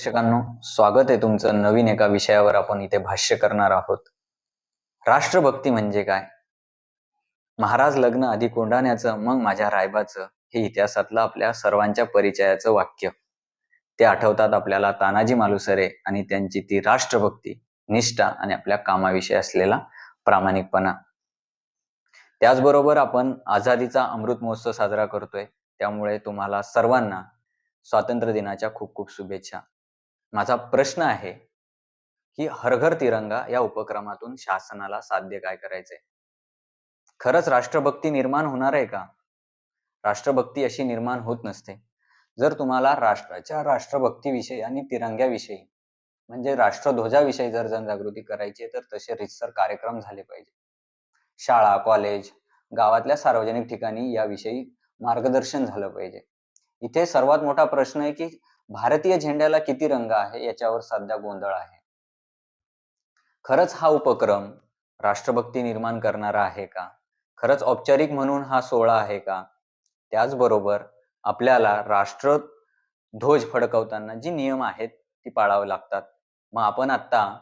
प्रेक्षकांनो, स्वागत आहे तुमचं नवीन एका विषयावर आपण इथे भाष्य करणार आहोत. राष्ट्रभक्ती म्हणजे काय? महाराज लग्न आधी कोंढाण्याचं मग माझ्या रायबाचं हे इतिहासातलं आपल्या सर्वांच्या परिचयाचं वाक्य. ते आठवतात आपल्याला तानाजी मालुसरे आणि त्यांची ती राष्ट्रभक्ती, निष्ठा आणि आपल्या कामाविषयी असलेला प्रामाणिकपणा. त्याचबरोबर आपण आझादीचा अमृत महोत्सव साजरा करतोय, त्यामुळे तुम्हाला सर्वांना स्वातंत्र्य दिनाच्या खूप खूप शुभेच्छा. माझा प्रश्न आहे की हर घर तिरंगा या उपक्रमातून शासनाला साध्य काय करायचंय? खरंच राष्ट्रभक्ती निर्माण होणार आहे का? राष्ट्रभक्ती अशी निर्माण होत नसते. जर तुम्हाला राष्ट्राच्या राष्ट्रभक्तीविषयी आणि तिरंग्याविषयी म्हणजे राष्ट्रध्वजाविषयी जर जनजागृती करायची आहे, तर तसे रीतसर कार्यक्रम झाले पाहिजे. शाळा, कॉलेज, गावातल्या सार्वजनिक ठिकाणी याविषयी मार्गदर्शन झालं पाहिजे. इथे सर्वात मोठा प्रश्न आहे की भारतीय झेंड्याला किती रंग आहे याच्यावर सध्या गोंधळ आहे. खरंच हा उपक्रम राष्ट्रभक्ती निर्माण करणारा आहे का? खरंच औपचारिक म्हणून हा सोहळा आहे का? त्याचबरोबर आपल्याला राष्ट्रध्वज फडकवताना जी नियम आहेत ती पाळावी लागतात. मग आपण आता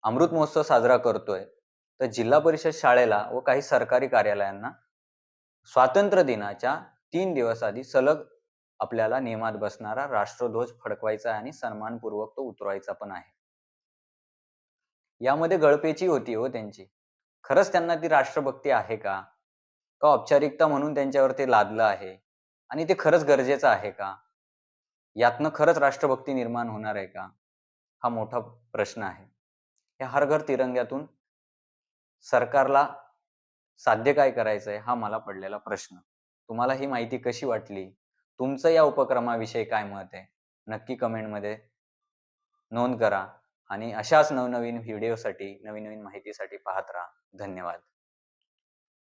अमृत महोत्सव साजरा करतोय, तर जिल्हा परिषद शाळेला व काही सरकारी कार्यालयांना स्वातंत्र्य दिनाच्या 3 दिवस आधी सलग आपल्याला नियमात बसणारा राष्ट्रध्वज फडकवायचा आणि सन्मानपूर्वक तो उतरवायचा पण आहे. यामध्ये गळपेची होती हो त्यांची. खरंच त्यांना ती राष्ट्रभक्ती आहे का? का औपचारिकता म्हणून त्यांच्यावर ते लादलं आहे? आणि ते खरंच गरजेचं आहे का? यातनं खरंच राष्ट्रभक्ती निर्माण होणार आहे का? हा मोठा प्रश्न आहे. या हर घर तिरंग्यातून सरकारला साध्य काय करायचंय हा मला पडलेला प्रश्न. तुम्हाला ही माहिती कशी वाटली? तुमचं या उपक्रमाविषयी काय मत आहे? नक्की कमेंटमध्ये नोंद करा आणि अशाच नवनवीन व्हिडिओसाठी, नवीन-नवीन माहितीसाठी पाहत राहा. धन्यवाद.